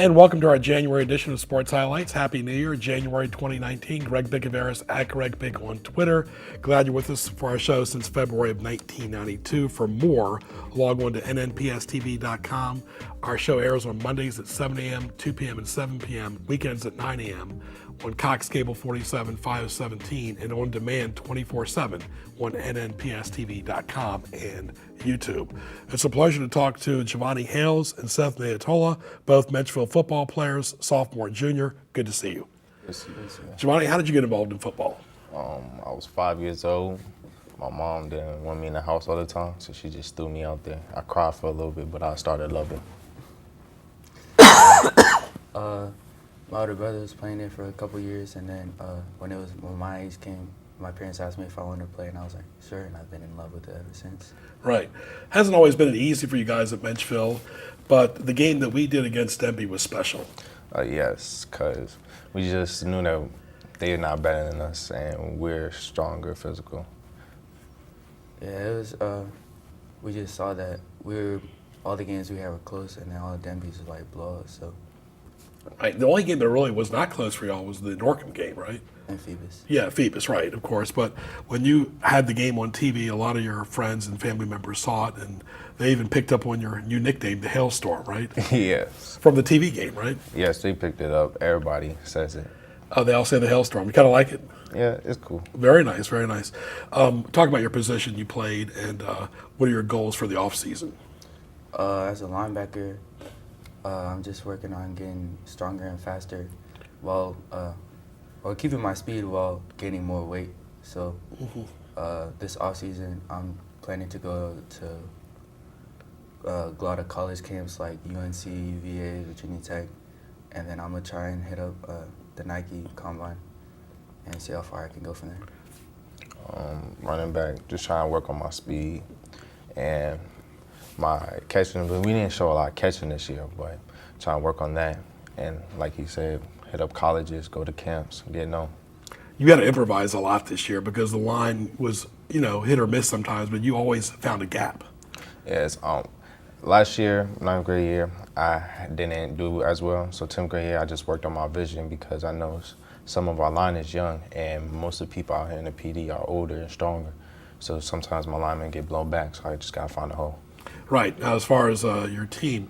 And welcome to our January edition of Sports Highlights. Happy New Year, January 2019. Greg Bicoveris at Greg Big on Twitter. Glad you're with us for our show since February of 1992. For more, log on to nnpstv.com. Our show airs on Mondays at 7 a.m., 2 p.m., and 7 p.m., weekends at 9 a.m. on Cox Cable 47, 517, and on demand 24/7 on nnpstv.com and YouTube. It's a pleasure to talk to Giovanni Hales and Seth Neatola, both Menchville football players, sophomore and junior. Good to see you. Yes, yes. Giovanni, how did you get involved in football? I was 5 years old. My mom didn't want me in the house all the time, so she just threw me out there. I cried for a little bit, but I started loving. My older brother was playing it for a couple years, and then when my age came, my parents asked me if I wanted to play, and I was like, sure, and I've been in love with it ever since. Right. Hasn't always been easy for you guys at Menchville, but the game that we did against Denby was special. Yes, because we just knew that they're not better than us, and we're stronger physical. Yeah, it was, we just saw that all the games we had were close, and then all the Denby's were like blowouts, so. Right. The only game that really was not close for y'all was the Norcom game, right? And Phoebus. Yeah, Phoebus, right, of course. But when you had the game on TV, a lot of your friends and family members saw it, and they even picked up on your new nickname, the Hailstorm, right? Yes. From the TV game, right? Yes, they picked it up. Everybody says it. Oh, they all say the Hailstorm. You kind of like it? Yeah, it's cool. Very nice, very nice. Talk about your position you played, and what are your goals for the offseason? As a linebacker, I'm just working on getting stronger and faster while keeping my speed while gaining more weight. So this offseason, I'm planning to go to a lot of college camps like UNC, UVA, Virginia Tech, and then I'm going to try and hit up the Nike Combine and see how far I can go from there. Running back, just trying to work on my speed and my catching. But we didn't show a lot of catching this year, but trying to work on that. And like he said, hit up colleges, go to camps, get known. You had to improvise a lot this year because the line was, hit or miss sometimes, but you always found a gap. Yes. Last year, 9th grade year, I didn't do as well. So 10th grade year, I just worked on my vision because I know some of our line is young, and most of the people out here in the PD are older and stronger. So sometimes my linemen get blown back, so I just got to find a hole. Right. Now, as far as your team,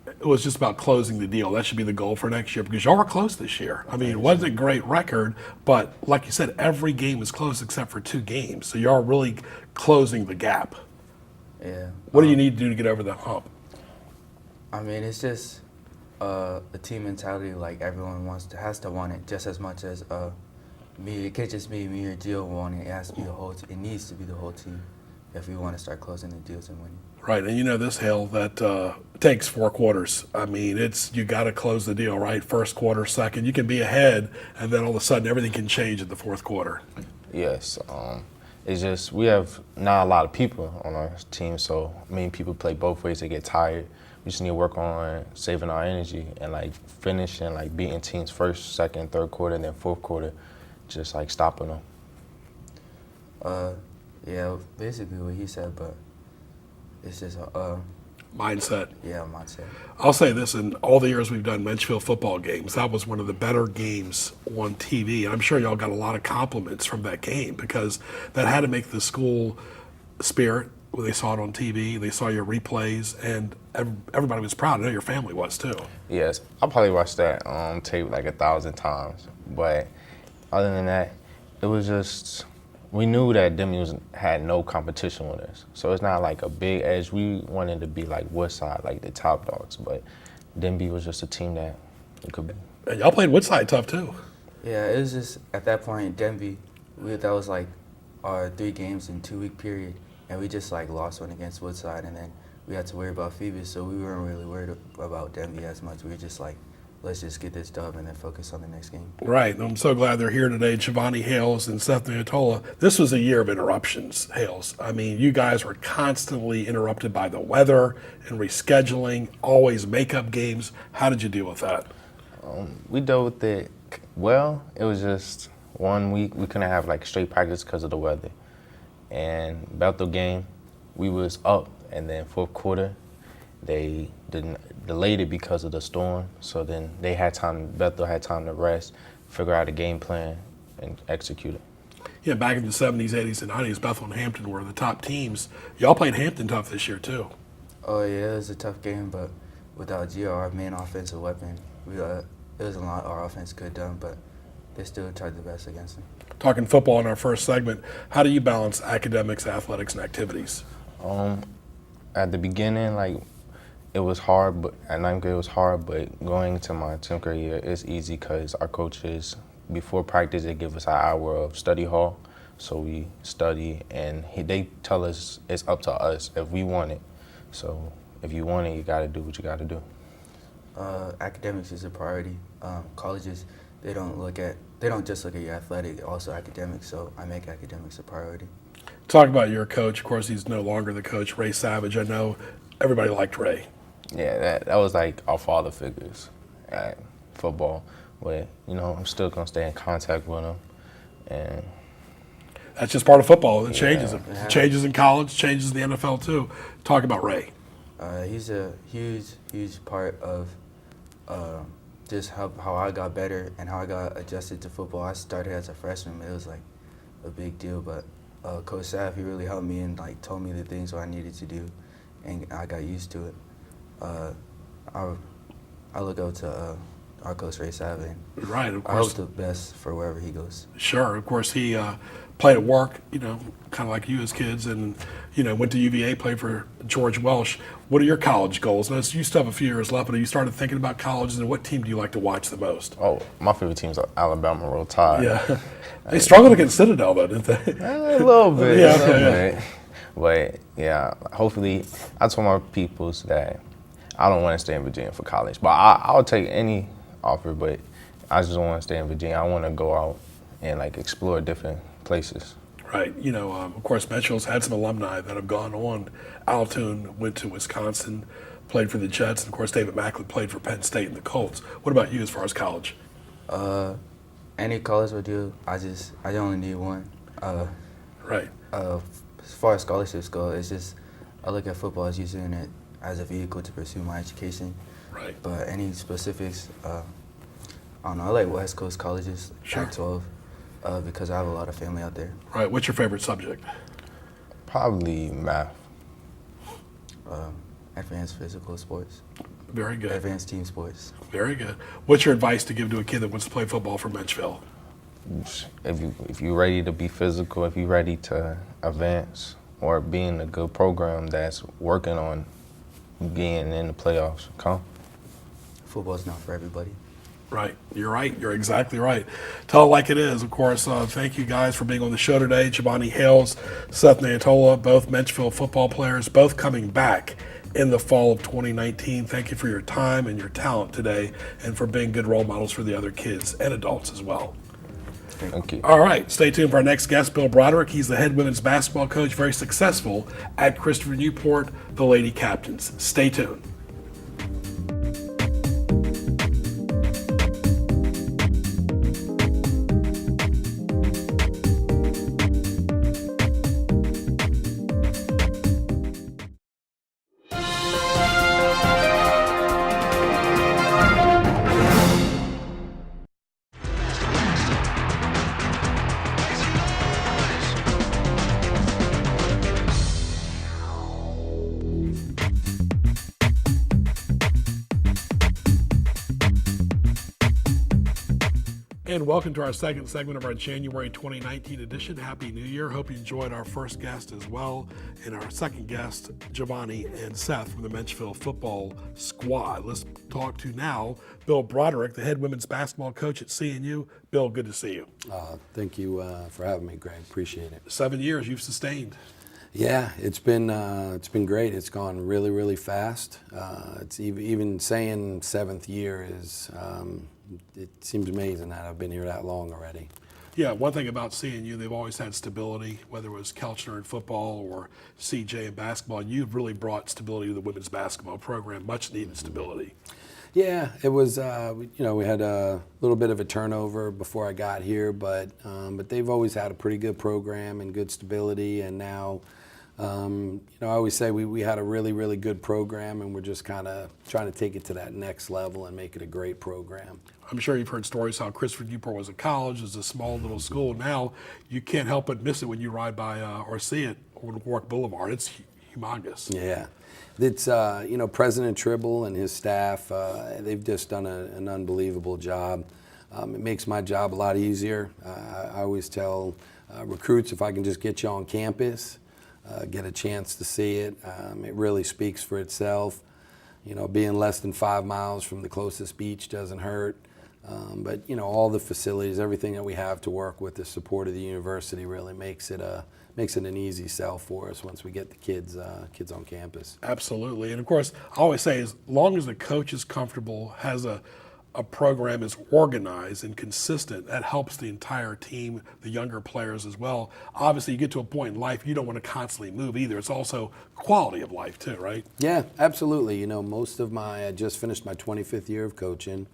it was just about closing the deal. That should be the goal for next year because y'all were close this year. I mean, it wasn't a great record, but like you said, every game was close except for 2 games. So y'all are really closing the gap. Yeah. What do you need to do to get over that hump? I mean, it's just a team mentality. Like everyone has to want it just as much as me. It can't just be me or Gio wanting it. It has to be the whole team. It needs to be the whole team if we want to start closing the deals and winning. Right, and you know this, Hale, that takes 4 quarters. I mean, you got to close the deal, right? First quarter, second. You can be ahead, and then all of a sudden everything can change in the fourth quarter. Yes. It's just we have not a lot of people on our team, so many people play both ways. They get tired. We just need to work on saving our energy and finishing, beating teams first, second, third quarter, and then fourth quarter, just stopping them. Yeah, basically what he said, but it's just Mindset. Yeah, mindset. I'll say this, in all the years we've done Menchville football games, that was one of the better games on TV. And I'm sure y'all got a lot of compliments from that game because that had to make the school spirit when they saw it on TV, they saw your replays, and everybody was proud. I know your family was too. Yes, I probably watched that tape 1,000 times. But other than that, it was just, we knew that Denby had no competition with us. So it's not a big edge. We wanted to be like Woodside, the top dogs. But Denby was just a team that it could be. And y'all played Woodside tough too. Yeah, it was just, at that point, Denby, that was our 3 games in 2-week period. And we just lost one against Woodside, and then we had to worry about Phoebus, so we weren't really worried about Denby as much. We were just let's just get this dub and then focus on the next game. Right. I'm so glad they're here today, Giovanni Hales and Seth Niatola. This was a year of interruptions, Hales. I mean, you guys were constantly interrupted by the weather and rescheduling, always makeup games. How did you deal with that? We dealt with it well. It was just 1 week we couldn't have like straight practice because of the weather. And Bethel game, we was up, and then fourth quarter, they didn't delayed it because of the storm. So then Bethel had time to rest, figure out a game plan, and execute it. Yeah, back in the 70s, 80s, and 90s, Bethel and Hampton were the top teams. Y'all played Hampton tough this year, too. Oh yeah, it was a tough game, but without Gio, our main offensive weapon, it was a lot our offense could have done, but they still tried the best against them. Talking football in our first segment, how do you balance academics, athletics, and activities? At the beginning, like, it was hard, but at ninth grade it was hard, but going into my 10th grade year, it's easy because our coaches, before practice, they give us an hour of study hall. So we study, and they tell us it's up to us if we want it. So if you want it, you got to do what you got to do. Academics is a priority. Colleges, they don't just look at your athletic, also academics, so I make academics a priority. Talk about your coach. Of course, he's no longer the coach, Ray Savage. I know everybody liked Ray. Yeah, that was like our father figures at football. But, I'm still going to stay in contact with him. And that's just part of football. It changes. Yeah. It changes in college, changes in the NFL, too. Talk about Ray. He's a huge part of just how I got better and how I got adjusted to football. I started as a freshman. It was like a big deal, but Coach Sav, he really helped me and like told me the things what I needed to do, and I got used to it. I look up to our coach Ray Sav, and right, of I hope course. the best for wherever he goes. Sure, of course. He played at work, kind of like you as kids, and went to UVA, played for George Welsh. What are your college goals? Now, you still have a few years left, but have you started thinking about colleges, and what team do you like to watch the most? Oh, my favorite team's Alabama. Roll Tide. Yeah, they struggled against Citadel, though, didn't they? A little bit. Yeah, a little okay, bit. But yeah, hopefully, I told my peoples that I don't want to stay in Virginia for college, but I'll take any offer. But I just don't want to stay in Virginia. I want to go out and like explore different places. Right. Of course, Metchell's had some alumni that have gone on. Altoon went to Wisconsin, played for the Jets, and of course, David Macklin played for Penn State and the Colts. What about you as far as college? Any college would do. I only need one. Right. As far as scholarships go, it's just I look at football as using it as a vehicle to pursue my education. Right. But any specifics, I don't know. I like West Coast colleges, Sure. Pac-12, because I have a lot of family out there. Right. What's your favorite subject? Probably math. Advanced physical sports, Very good. advanced team sports. Very good. What's your advice to give to a kid that wants to play football for Menchville? If you're ready to be physical, if you're ready to advance, or be in a good program that's working on getting in the playoffs, come. Football's not for everybody. Right. You're right. You're exactly right. Tell it like it is. Of course, thank you guys for being on the show today. Giovanni Hales, Seth Niatola, both Menchville football players, both coming back in the fall of 2019. Thank you for your time and your talent today and for being good role models for the other kids and adults as well. Thank you. All right. Stay tuned for our next guest, Bill Broderick. He's the head women's basketball coach, very successful at Christopher Newport, the Lady Captains. Stay tuned. And welcome to our second segment of our January 2019 edition. Happy New Year. Hope you enjoyed our first guest as well. And our second guest, Giovanni and Seth from the Menchville football squad. Let's talk to now Bill Broderick, the head women's basketball coach at CNU. Bill, good to see you. Thank you for having me, Greg. Appreciate it. 7 years you've sustained. Yeah, it's been great. It's gone really, really fast. It's even saying seventh year is it seems amazing that I've been here that long already. Yeah, one thing about CNU, they've always had stability, whether it was Kelchner in football or CJ in basketball. You've really brought stability to the women's basketball program, much needed stability. Yeah, it was. We had a little bit of a turnover before I got here, but they've always had a pretty good program and good stability. And now, I always say we had a really, really good program, and we're just kind of trying to take it to that next level and make it a great program. I'm sure you've heard stories how Christopher Newport was a college, is a small little school. Now you can't help but miss it when you ride by or see it on Warwick Boulevard. It's humongous. Yeah. It's, President Tribble and his staff, they've just done an unbelievable job. It makes my job a lot easier. I always tell recruits, if I can just get you on campus, get a chance to see it, it really speaks for itself. Being less than 5 miles from the closest beach doesn't hurt. But all the facilities, everything that we have to work with, the support of the university really makes it an easy sell for us once we get the kids on campus. Absolutely. And of course, I always say as long as the coach is comfortable, has a program is organized and consistent, that helps the entire team, the younger players as well. Obviously, you get to a point in life you don't want to constantly move either. It's also quality of life too, right? Yeah, absolutely. I just finished my 25th year of coaching.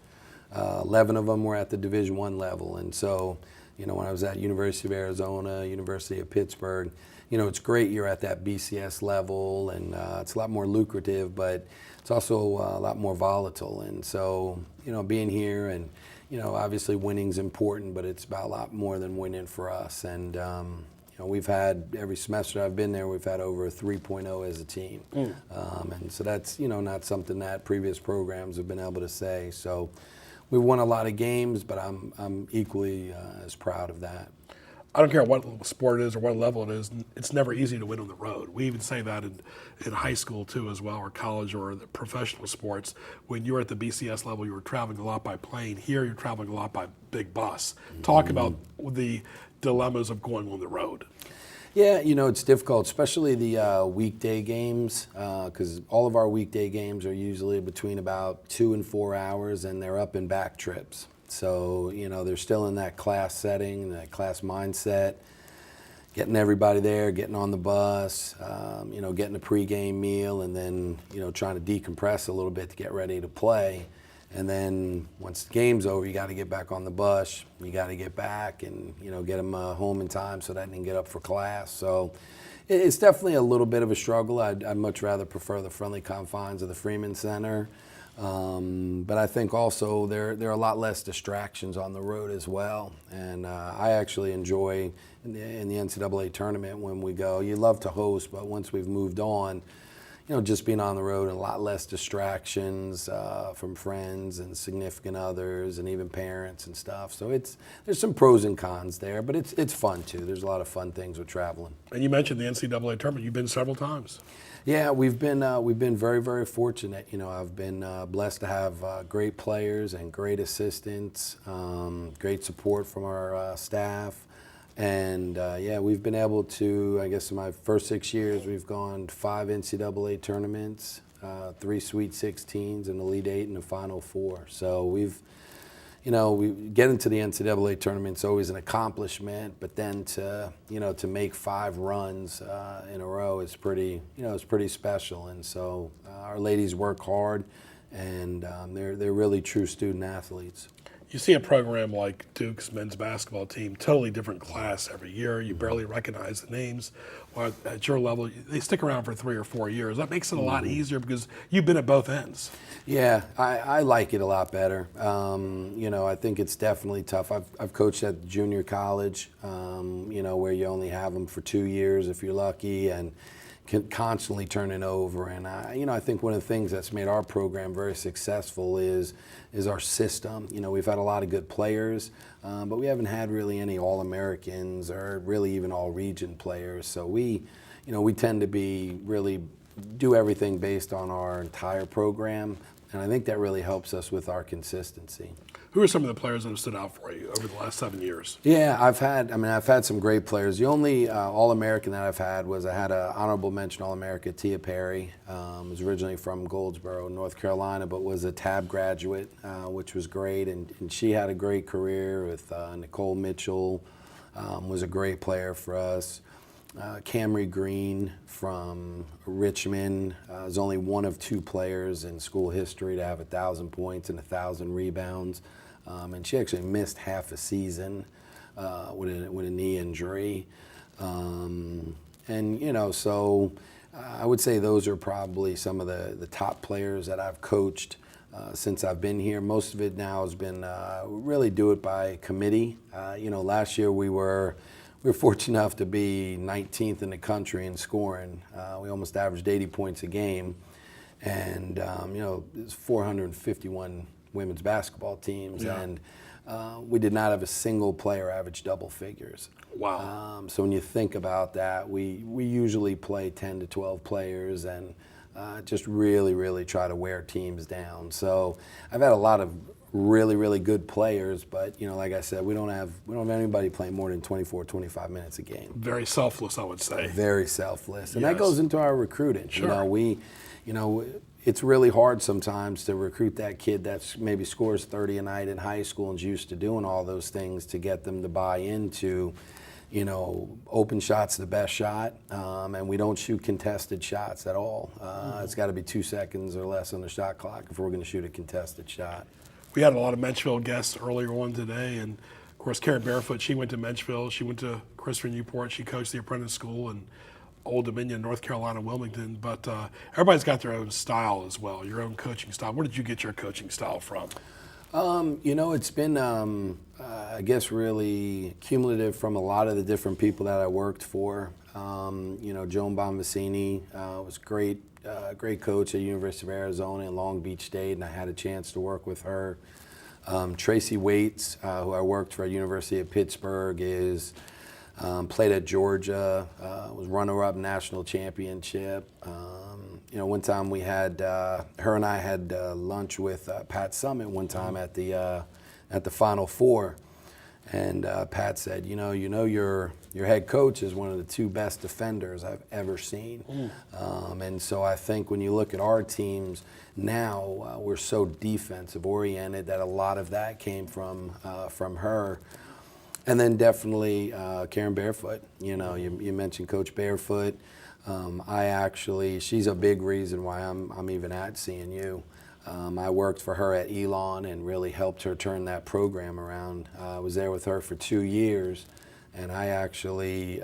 11 of them were at the Division I level. And so, when I was at University of Arizona, University of Pittsburgh, it's great you're at that BCS level, and it's a lot more lucrative, but it's also a lot more volatile. And so, being here and, obviously winning's important, but it's about a lot more than winning for us. And, we've had, every semester I've been there, we've had over a 3.0 as a team. And so that's, not something that previous programs have been able to say. So we won a lot of games, but I'm equally as proud of that. I don't care what sport it is or what level it is, it's never easy to win on the road. We even say that in high school too as well, or college or the professional sports. When you were at the BCS level, you were traveling a lot by plane. Here you're traveling a lot by big bus. Talk about the dilemmas of going on the road. Yeah, it's difficult, especially the weekday games, because all of our weekday games are usually between about 2 and 4 hours, and they're up and back trips. So, they're still in that class setting, that class mindset, getting everybody there, getting on the bus, getting a pregame meal, and then, trying to decompress a little bit to get ready to play. And then once the game's over, you got to get back on the bus. You got to get back and, get them home in time so that they can get up for class. So it's definitely a little bit of a struggle. I'd much rather prefer the friendly confines of the Freeman Center. But I think also there are a lot less distractions on the road as well. And I actually enjoy in the NCAA tournament when we go. You love to host, but once we've moved on, just being on the road and a lot less distractions from friends and significant others and even parents and stuff. So there's some pros and cons there, but it's fun too. There's a lot of fun things with traveling. And you mentioned the NCAA tournament. You've been several times. Yeah, we've been very, very fortunate. I've been blessed to have great players and great assistants, great support from our staff. And we've been able to, I guess in my first 6 years, we've gone 5 NCAA tournaments, 3 Sweet 16s, an Elite 8, and a Final 4. So we get into the NCAA tournament, it's always an accomplishment, but then to make 5 runs in a row is pretty special. And so our ladies work hard, and they're really true student athletes. You see a program like Duke's men's basketball team, totally different class every year. You barely recognize the names. While at your level, they stick around for 3 or 4 years. That makes it a lot easier because you've been at both ends. Yeah, I like it a lot better. I think it's definitely tough. I've coached at junior college, where you only have them for 2 years if you're lucky, and constantly turning over. And I think one of the things that's made our program very successful is our system. We've had a lot of good players, but we haven't had really any All-Americans or really even All-Region players. So we tend to be really do everything based on our entire program. And I think that really helps us with our consistency. Who are some of the players that have stood out for you over the last 7 years? Yeah, I've had some great players. The only All-American that I had an honorable mention All-America, Tia Perry. Was originally from Goldsboro, North Carolina, but was a TAB graduate, which was great. And she had a great career with Nicole Mitchell, was a great player for us. Camry Green from Richmond is only one of 2 players in school history to have 1,000 points and 1,000 rebounds. And she actually missed half a season with a knee injury. And, so I would say those are probably some of the top players that I've coached since I've been here. Most of it now has been really do it by committee. Last year we were fortunate enough to be 19th in the country in scoring. We almost averaged 80 points a game. And, there's 451 women's basketball teams. Yeah. And we did not have a single player average double figures. Wow. So when you think about that, we usually play 10 to 12 players and just really, really try to wear teams down. So I've had a lot of really, really good players, but like I said, we don't have anybody playing more than 24, 25 minutes a game. Very selfless, I would say. Very selfless, and Yes. that goes into our recruiting. Sure. It's really hard sometimes to recruit that kid that maybe scores 30 a night in high school and is used to doing all those things to get them to buy into, open shot's the best shot, and we don't shoot contested shots at all. It's got to be 2 seconds or less on the shot clock if we're going to shoot a contested shot. We had a lot of Menchville guests earlier on today, and of course Karen Barefoot, she went to Menchville, she went to Christopher Newport, she coached the apprentice school in Old Dominion, North Carolina, Wilmington, but everybody's got their own style as well, your own coaching style. Where did you get your coaching style from? It's been, I guess, really cumulative from a lot of the different people that I worked for. Joan Bonvicini was great coach at University of Arizona and Long Beach State, and I had a chance to work with her. Tracy Waits, who I worked for at University of Pittsburgh, played at Georgia, was runner-up national championship. One time we had her and I had lunch with Pat Summitt one time at the Final Four, and Pat said, your head coach is one of the 2 best defenders I've ever seen. And so I think when you look at our teams now, we're so defensive oriented that a lot of that came from her. And then definitely Karen Barefoot. You mentioned Coach Barefoot. She's a big reason why I'm even at CNU. I worked for her at Elon and really helped her turn that program around. I was there with her for 2 years, and I actually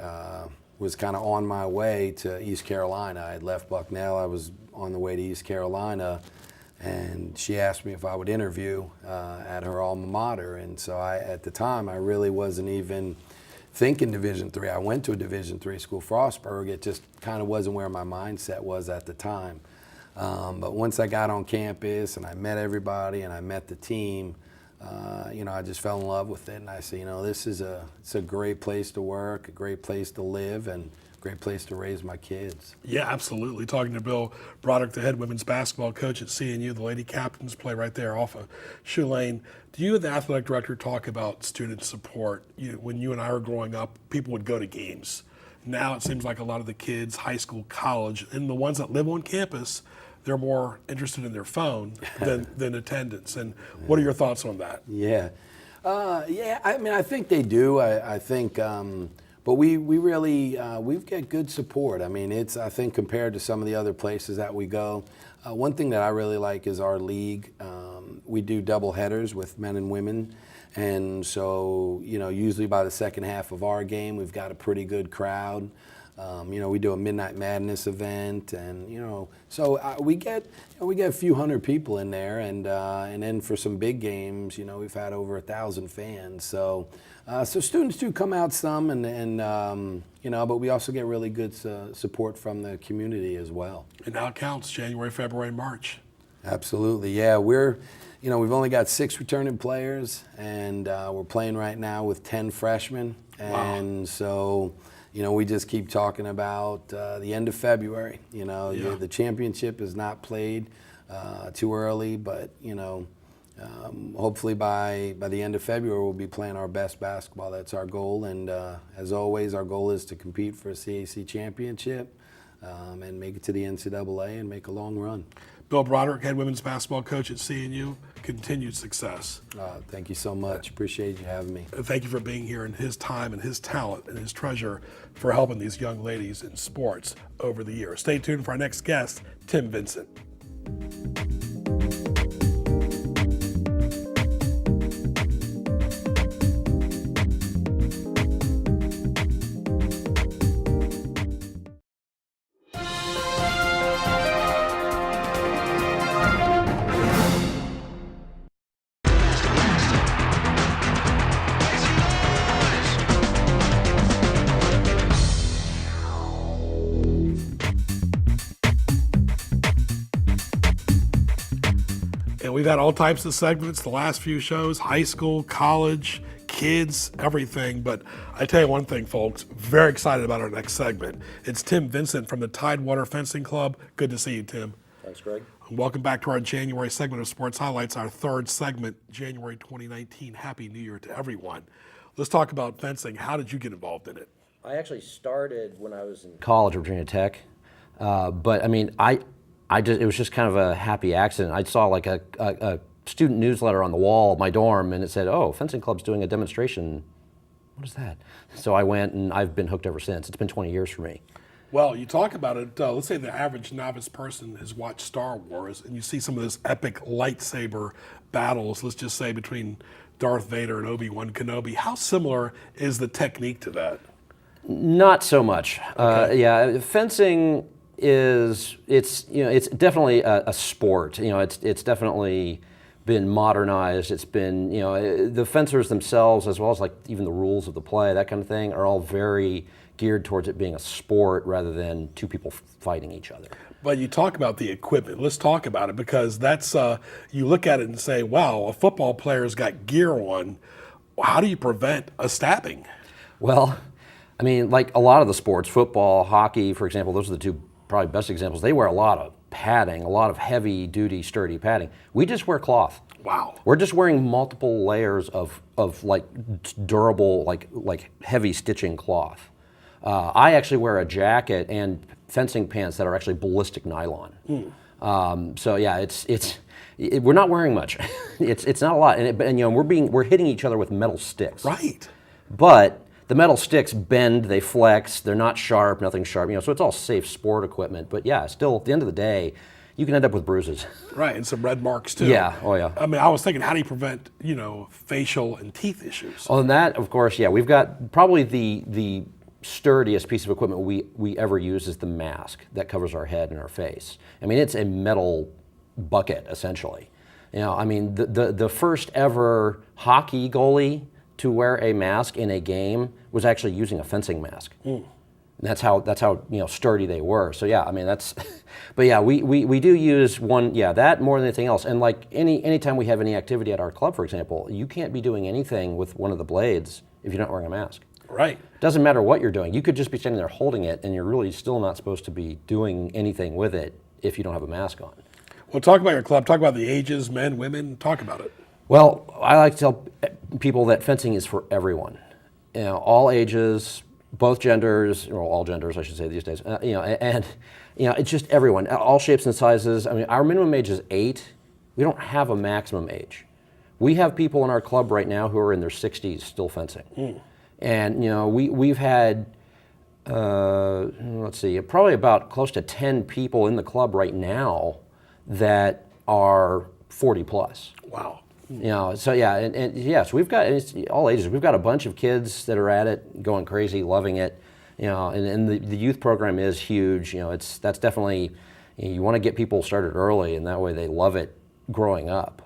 was kind of on my way to East Carolina. I had left Bucknell. I was on the way to East Carolina, and she asked me if I would interview at her alma mater. And so at the time, I really wasn't even thinking Division III. I went to a Division III school, Frostburg. It just kind of wasn't where my mindset was at the time. But once I got on campus and I met everybody and I met the team, I just fell in love with it. And I said, it's a great place to work, a great place to live, and a great place to raise my kids. Yeah, absolutely. Talking to Bill Broderick, the head women's basketball coach at CNU, the Lady Captains play right there off of Shoe Lane. Do you and the athletic director talk about student support? When you and I were growing up, people would go to games. Now it seems like a lot of the kids, high school, college, and the ones that live on campus, they're more interested in their phone than attendance. And what are your thoughts on that? Yeah. I think they do. I think, but we really, we've got good support. I think compared to some of the other places that we go, one thing that I really like is our league. We do double headers with men and women. And so, usually by the second half of our game, we've got a pretty good crowd. We do a Midnight Madness event, and so we get a few hundred people in there, and then for some big games, we've had over 1,000 fans. So students do come out some, but we also get really good support from the community as well. And now it counts, January, February, March. Absolutely, yeah. We've only got 6 returning players, and we're playing right now with 10 freshmen, and so. We just keep talking about the end of February. The championship is not played too early, but hopefully by the end of February we'll be playing our best basketball. That's our goal, and as always, our goal is to compete for a CAC championship and make it to the NCAA and make a long run. Bill Broderick, head women's basketball coach at CNU. Continued success. Thank you so much. Appreciate you having me. Thank you for being here and his time and his talent and his treasure for helping these young ladies in sports over the years. Stay tuned for our next guest, Tim Vincent. And we've had all types of segments the last few shows, high school, college, kids, everything. But I tell you one thing, folks, very excited about our next segment. It's Tim Vincent from the Tidewater Fencing Club. Good to see you, Tim. Thanks, Greg. And welcome back to our January segment of Sports Highlights, our third segment, January 2019. Happy New Year to everyone. Let's talk about fencing. How did you get involved in it? I actually started when I was in college at Virginia Tech, but I mean, it was just kind of a happy accident. I saw like a student newsletter on the wall of my dorm, and it said, "Oh, fencing club's doing a demonstration." What is that? So I went, and I've been hooked ever since. It's been 20 years for me. Well, you talk about it, let's say the average novice person has watched Star Wars, and you see some of this epic lightsaber battles, let's just say between Darth Vader and Obi-Wan Kenobi. How similar is the technique to that? Not so much. Okay. Yeah, fencing it's definitely a sport. It's definitely been modernized. It's been, the fencers themselves, as well as like even the rules of the play, that kind of thing, are all very geared towards it being a sport rather than two people fighting each other. But you talk about the equipment. Let's talk about it, because that's, you look at it and say, wow, a football player's got gear on. How do you prevent a stabbing? Well, I mean, like a lot of the sports, football, hockey, for example, those are the two probably best examples. They wear a lot of padding, a lot of heavy duty, sturdy padding. We just wear cloth. Wow. We're just wearing multiple layers of like durable, like heavy stitching cloth. I actually wear a jacket and fencing pants that are actually ballistic nylon. So yeah, we're not wearing much. it's not a lot, and we're hitting each other with metal sticks. Right. But the metal sticks bend, they flex, they're not sharp, nothing sharp, so it's all safe sport equipment. But yeah, still, at the end of the day, you can end up with bruises. Right, and some red marks too. Yeah, oh yeah. I mean, I was thinking, how do you prevent, facial and teeth issues? Oh, and that, of course, yeah, we've got probably the sturdiest piece of equipment we ever use is the mask that covers our head and our face. I mean, it's a metal bucket, essentially. I mean, the first ever hockey goalie to wear a mask in a game was actually using a fencing mask. And that's how sturdy they were. So yeah, I mean but yeah, we do use that more than anything else. And like anytime we have any activity at our club, for example, you can't be doing anything with one of the blades if you're not wearing a mask. Right. Doesn't matter what you're doing. You could just be standing there holding it, and you're really still not supposed to be doing anything with it if you don't have a mask on. Well, talk about your club. Talk about the ages, men, women. Talk about it. Well, I like to tell people that fencing is for everyone. All ages, both genders, or all genders, I should say these days. It's just everyone, all shapes and sizes. I mean, our minimum age is 8. We don't have a maximum age. We have people in our club right now who are in their 60s still fencing. And we've had, probably about close to 10 people in the club right now that are 40 plus. Wow. So yeah, and yes, we've got, it's all ages. We've got a bunch of kids that are at it, going crazy, loving it. And the youth program is huge. That's definitely, you want to get people started early, and that way they love it growing up.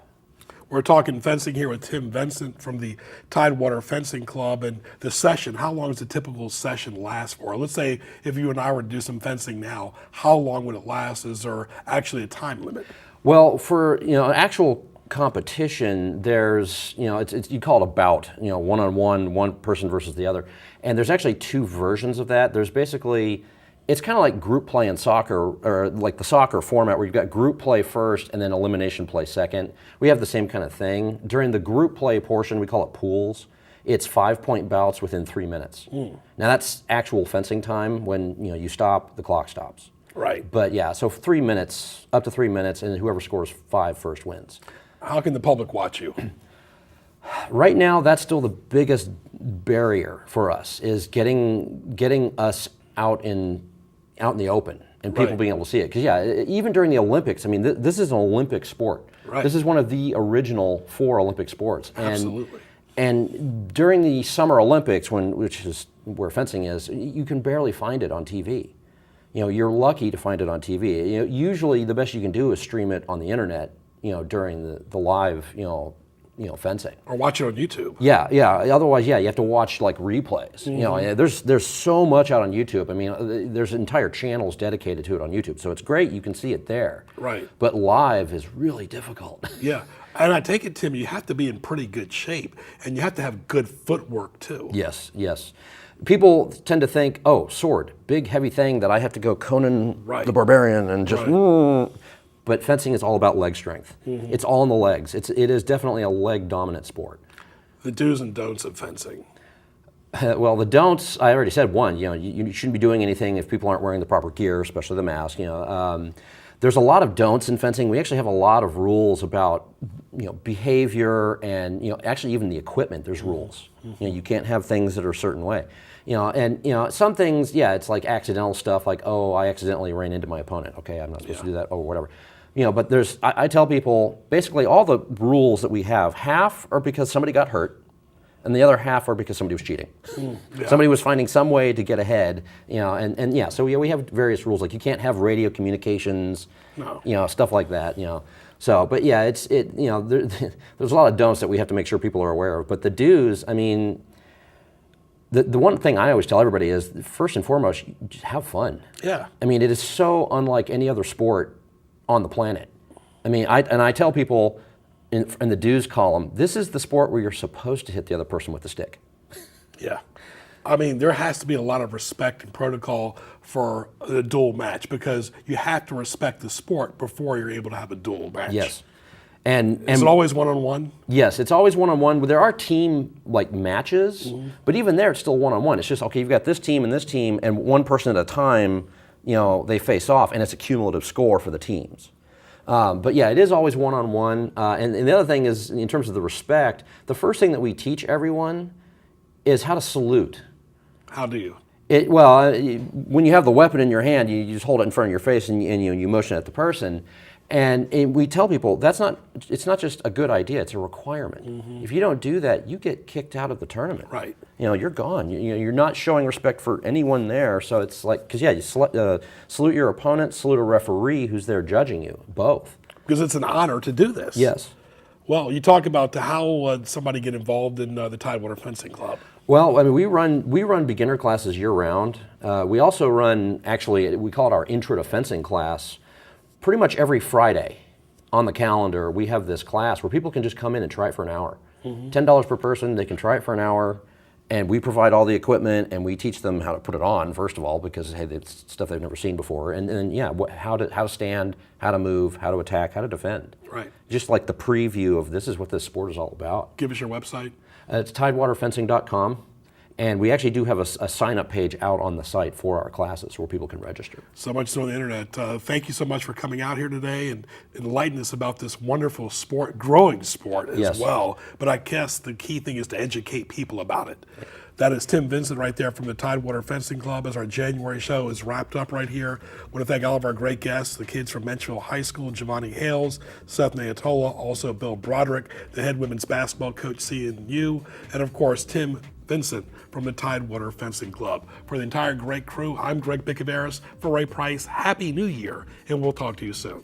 We're talking fencing here with Tim Vincent from the Tidewater Fencing Club. And the session, how long does a typical session last for? Let's say if you and I were to do some fencing now, how long would it last? Is there actually a time limit? Well, for an actual competition, there's you call it a bout, one-on-one, one person versus the other, and there's actually 2 versions of that. There's basically It's kind of like group play in soccer, or like the soccer format where you've got group play first and then elimination play second. We have the same kind of thing. During the group play portion, we call it pools. It's 5-point bouts within 3 minutes. Now that's actual fencing time. When you stop, the clock stops. Right. But yeah, so 3 minutes, up to 3 minutes, and whoever scores 5 first wins. How can the public watch you? Right now, that's still the biggest barrier for us, is getting us out in the open and people Right. being able to see it. Because yeah, even during the Olympics, I mean, this is an Olympic sport. Right. This is one of the original 4 Olympic sports. Absolutely. And during the Summer Olympics, which is where fencing is, you can barely find it on TV. You're lucky to find it on TV. Usually the best you can do is stream it on the internet. During the live, fencing. Or watch it on YouTube. Yeah. Otherwise, you have to watch like replays. And there's so much out on YouTube. I mean, there's entire channels dedicated to it on YouTube. So it's great, you can see it there. Right. But live is really difficult. Yeah. And I take it, Tim, you have to be in pretty good shape, and you have to have good footwork too. Yes. People tend to think, oh, sword, big heavy thing that I have to go Conan Right. the Barbarian and just. Right. But fencing is all about leg strength. It's all in the legs. It is definitely a leg dominant sport. The do's and don'ts of fencing. Well, the don'ts, I already said one. You shouldn't be doing anything if people aren't wearing the proper gear, especially the mask. There's a lot of don'ts in fencing. We actually have a lot of rules about behavior and actually even the equipment. There's rules. You can't have things that are a certain way. Some things, it's like accidental stuff, like, oh, I accidentally ran into my opponent. Okay, I'm not supposed to do that, or whatever. But I tell people basically all the rules that we have, half are because somebody got hurt, and the other half are because somebody was cheating. Somebody was finding some way to get ahead, so we have various rules, like you can't have radio communications, stuff like that, So, but yeah, there's a lot of don'ts that we have to make sure people are aware of. But the do's, I mean, the one thing I always tell everybody is, first and foremost, just have fun. Yeah. I mean, it is so unlike any other sport on the planet. I mean, I tell people in the do's column, this is the sport where you're supposed to hit the other person with the stick. Yeah. I mean, there has to be a lot of respect and protocol for a duel match, because you have to respect the sport before you're able to have a duel match. Yes. And Is it always one-on-one? Yes, it's always one-on-one. There are team matches, but even there, it's still one-on-one. It's just, okay, you've got this team, and one person at a time, they face off, and it's a cumulative score for the teams. But yeah, it is always one-on-one. And the other thing is, in terms of the respect, the first thing that we teach everyone is how to salute. How do you? When you have the weapon in your hand, you just hold it in front of your face and you motion at the person. And we tell people it's not just a good idea, it's a requirement. If you don't do that, you get kicked out of the tournament. Right. You're gone. You're not showing respect for anyone there. So it's like, because you salute your opponent, salute a referee who's there judging you, both. Because it's an honor to do this. Yes. Well, you talk about how somebody get involved in the Tidewater Fencing Club. Well, I mean, we run beginner classes year round. We also run, actually, we call it our Intro to Fencing class. Pretty much every Friday on the calendar, we have this class where people can just come in and try it for an hour. $10 per person, they can try it for an hour, and we provide all the equipment, and we teach them how to put it on, first of all, because, hey, it's stuff they've never seen before, and then, how to stand, how to move, how to attack, how to defend. Right. Just like the preview of this is what this sport is all about. Give us your website. It's tidewaterfencing.com. And we actually do have a sign-up page out on the site for our classes where people can register. So much so on the internet. Thank you so much for coming out here today and enlightening us about this wonderful sport, growing sport as well. But I guess the key thing is to educate people about it. That is Tim Vincent right there from the Tidewater Fencing Club, as our January show is wrapped up right here. I want to thank all of our great guests, the kids from Menchville High School, Giovanni Hales, Seth Nayatola, also Bill Broderick, the head women's basketball coach, CNU, and of course, Tim Vincent from the Tidewater Fencing Club. For the entire great crew, I'm Greg Bicaveras. For Ray Price, Happy New Year, and we'll talk to you soon.